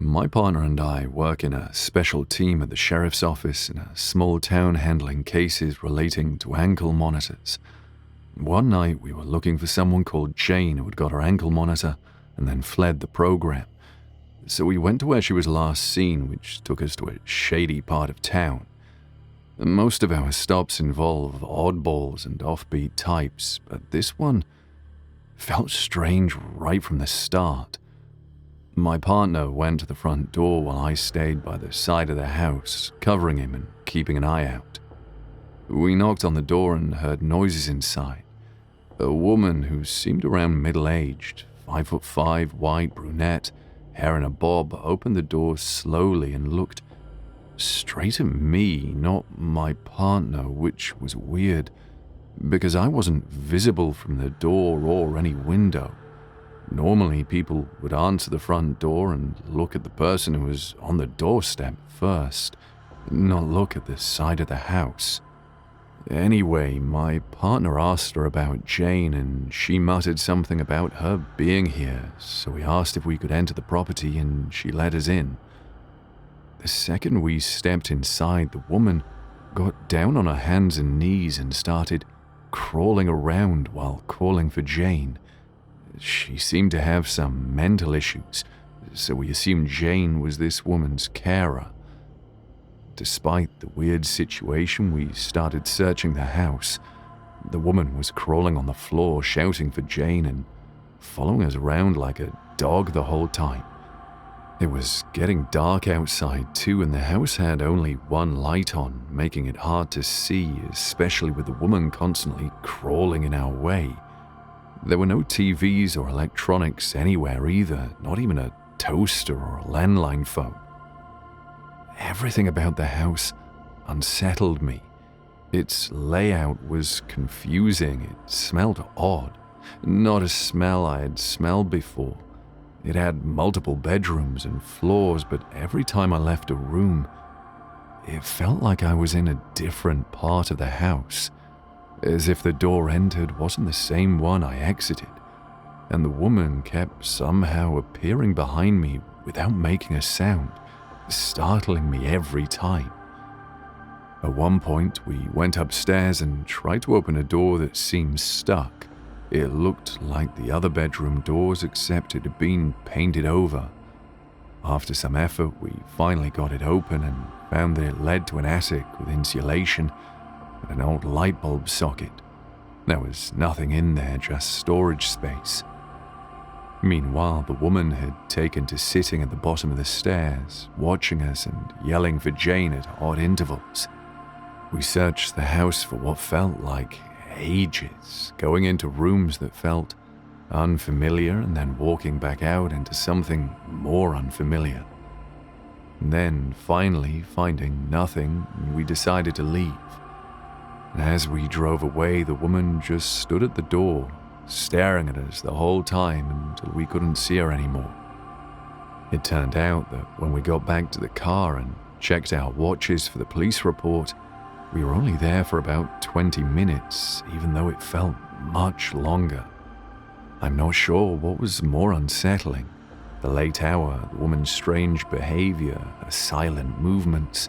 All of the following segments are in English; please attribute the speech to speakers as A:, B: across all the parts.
A: My partner and I work in a special team at the sheriff's office in a small town handling cases relating to ankle monitors. One night we were looking for someone called Jane who had got her ankle monitor and then fled the program. So we went to where she was last seen, which took us to a shady part of town. Most of our stops involve oddballs and offbeat types, but this one felt strange right from the start. My partner went to the front door while I stayed by the side of the house, covering him and keeping an eye out. We knocked on the door and heard noises inside. A woman who seemed around middle-aged, 5'5", white brunette, hair in a bob, opened the door slowly and looked straight at me, not my partner, which was weird, because I wasn't visible from the door or any window. Normally, people would answer the front door and look at the person who was on the doorstep first, not look at the side of the house. Anyway, my partner asked her about Jane, and she muttered something about her being here, so we asked if we could enter the property, and she let us in. The second we stepped inside, the woman got down on her hands and knees and started crawling around while calling for Jane. She seemed to have some mental issues, so we assumed Jane was this woman's carer. Despite the weird situation, we started searching the house. The woman was crawling on the floor, shouting for Jane and following us around like a dog the whole time. It was getting dark outside too, and the house had only one light on, making it hard to see, especially with the woman constantly crawling in our way. There were no TVs or electronics anywhere either, not even a toaster or a landline phone. Everything about the house unsettled me. Its layout was confusing. It smelled odd, not a smell I had smelled before. It had multiple bedrooms and floors, but every time I left a room, it felt like I was in a different part of the house, as if the door entered wasn't the same one I exited, and the woman kept somehow appearing behind me without making a sound, startling me every time. At one point, we went upstairs and tried to open a door that seemed stuck. It looked like the other bedroom doors, except it had been painted over. After some effort, we finally got it open and found that it led to an attic with insulation and an old light bulb socket. There was nothing in there, just storage space. Meanwhile, the woman had taken to sitting at the bottom of the stairs, watching us and yelling for Jane at odd intervals. We searched the house for what felt like ages, going into rooms that felt unfamiliar and then walking back out into something more unfamiliar. And then, finally, finding nothing, we decided to leave. As we drove away, the woman just stood at the door, staring at us the whole time until we couldn't see her anymore. It turned out that when we got back to the car and checked our watches for the police report, we were only there for about 20 minutes, even though it felt much longer. I'm not sure what was more unsettling, the late hour, the woman's strange behavior, her silent movements,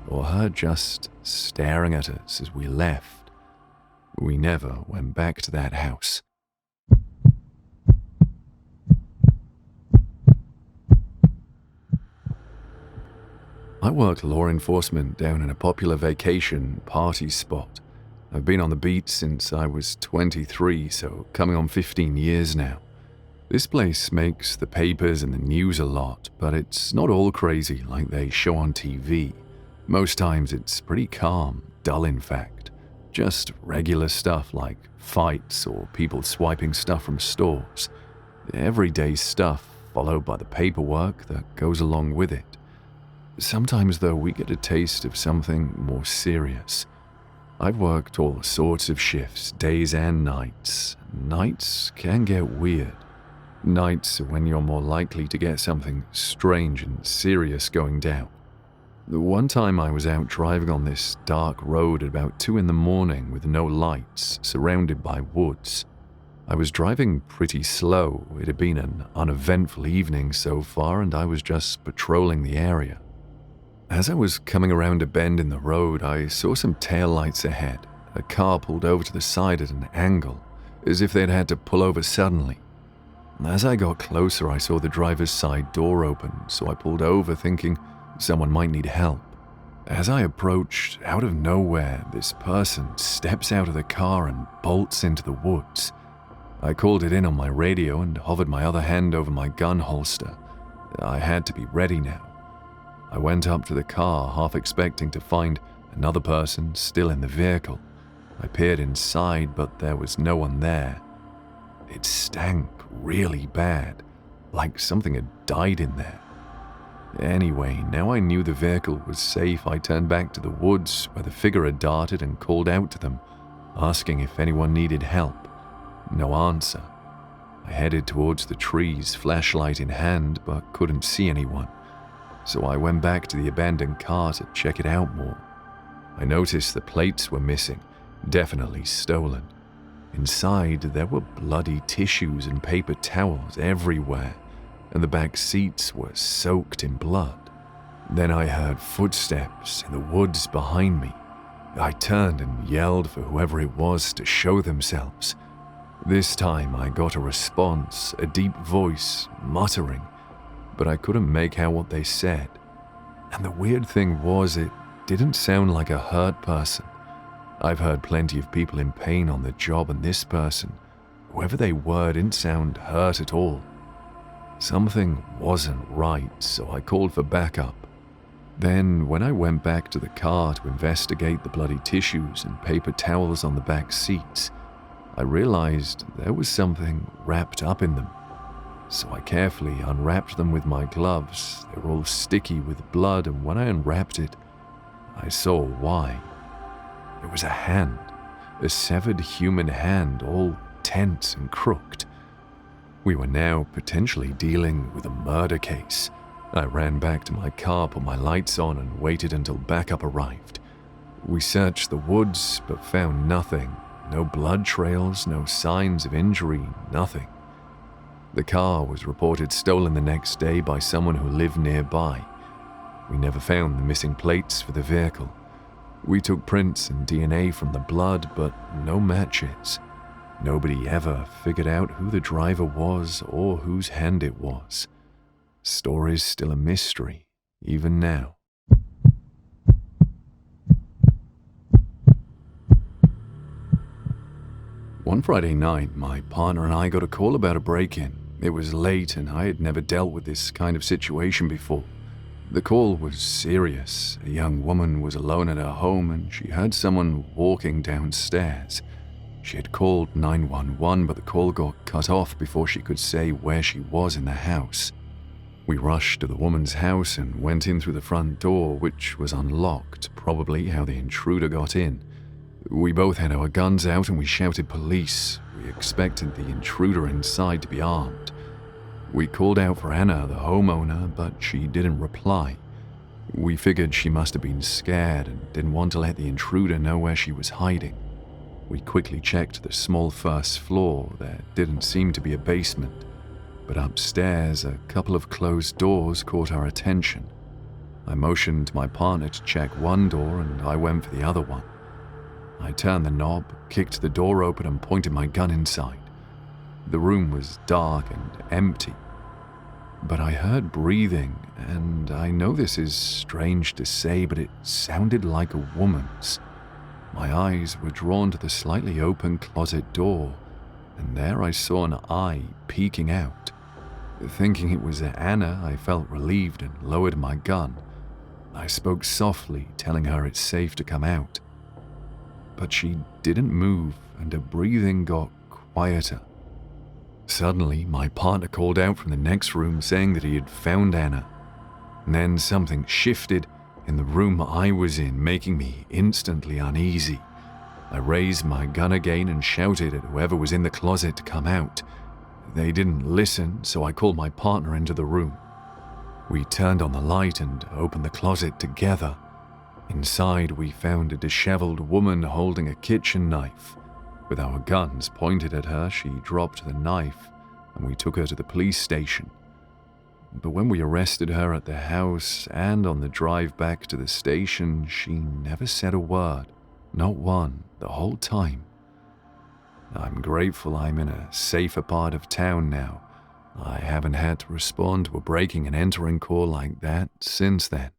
A: or her just staring at us as we left. We never went back to that house. I work law enforcement down in a popular vacation party spot. I've been on the beat since I was 23, so coming on 15 years now. This place makes the papers and the news a lot, but it's not all crazy like they show on TV. Most times it's pretty calm, dull in fact. Just regular stuff like fights or people swiping stuff from stores. Everyday stuff followed by the paperwork that goes along with it. Sometimes, though, we get a taste of something more serious. I've worked all sorts of shifts, days and nights. Nights can get weird. Nights are when you're more likely to get something strange and serious going down. The one time I was out driving on this dark road at about 2 a.m. with no lights, surrounded by woods. I was driving pretty slow. It had been an uneventful evening so far, and I was just patrolling the area. As I was coming around a bend in the road, I saw some taillights ahead. A car pulled over to the side at an angle, as if they'd had to pull over suddenly. As I got closer, I saw the driver's side door open, so I pulled over thinking someone might need help. As I approached, out of nowhere, this person steps out of the car and bolts into the woods. I called it in on my radio and hovered my other hand over my gun holster. I had to be ready now. I went up to the car, half expecting to find another person still in the vehicle. I peered inside, but there was no one there. It stank really bad, like something had died in there. Anyway, now I knew the vehicle was safe, I turned back to the woods where the figure had darted and called out to them, asking if anyone needed help. No answer. I headed towards the trees, flashlight in hand, but couldn't see anyone. So I went back to the abandoned car to check it out more. I noticed the plates were missing, definitely stolen. Inside, there were bloody tissues and paper towels everywhere, and the back seats were soaked in blood. Then I heard footsteps in the woods behind me. I turned and yelled for whoever it was to show themselves. This time I got a response, a deep voice, muttering, but I couldn't make out what they said. And the weird thing was, it didn't sound like a hurt person. I've heard plenty of people in pain on the job, and this person, whoever they were, didn't sound hurt at all. Something wasn't right, so I called for backup. Then, when I went back to the car to investigate the bloody tissues and paper towels on the back seats, I realized there was something wrapped up in them. So I carefully unwrapped them with my gloves. They were all sticky with blood, and when I unwrapped it, I saw why. It was a hand, a severed human hand, all tense and crooked. We were now potentially dealing with a murder case. I ran back to my car, put my lights on, and waited until backup arrived. We searched the woods, but found nothing. No blood trails, no signs of injury, nothing. The car was reported stolen the next day by someone who lived nearby. We never found the missing plates for the vehicle. We took prints and DNA from the blood, but no matches. Nobody ever figured out who the driver was or whose hand it was. Story's still a mystery, even now. One Friday night, my partner and I got a call about a break-in. It was late and I had never dealt with this kind of situation before. The call was serious. A young woman was alone at her home and she heard someone walking downstairs. She had called 911, but the call got cut off before she could say where she was in the house. We rushed to the woman's house and went in through the front door, which was unlocked, probably how the intruder got in. We both had our guns out and we shouted police. We expected the intruder inside to be armed. We called out for Anna, the homeowner, but she didn't reply. We figured she must have been scared and didn't want to let the intruder know where she was hiding. We quickly checked the small first floor. There didn't seem to be a basement, but upstairs a couple of closed doors caught our attention. I motioned my partner to check one door and I went for the other one. I turned the knob, kicked the door open and pointed my gun inside. The room was dark and empty, but I heard breathing, and I know this is strange to say, but it sounded like a woman's. My eyes were drawn to the slightly open closet door, and there I saw an eye peeking out. Thinking it was Anna, I felt relieved and lowered my gun. I spoke softly, telling her it's safe to come out. But she didn't move, and her breathing got quieter. Suddenly, my partner called out from the next room saying that he had found Anna. And then something shifted in the room I was in, making me instantly uneasy. I raised my gun again and shouted at whoever was in the closet to come out. They didn't listen, so I called my partner into the room. We turned on the light and opened the closet together. Inside, we found a disheveled woman holding a kitchen knife. With our guns pointed at her, she dropped the knife and we took her to the police station. But when we arrested her at the house and on the drive back to the station, she never said a word, not one, the whole time. I'm grateful I'm in a safer part of town now. I haven't had to respond to a breaking and entering call like that since then.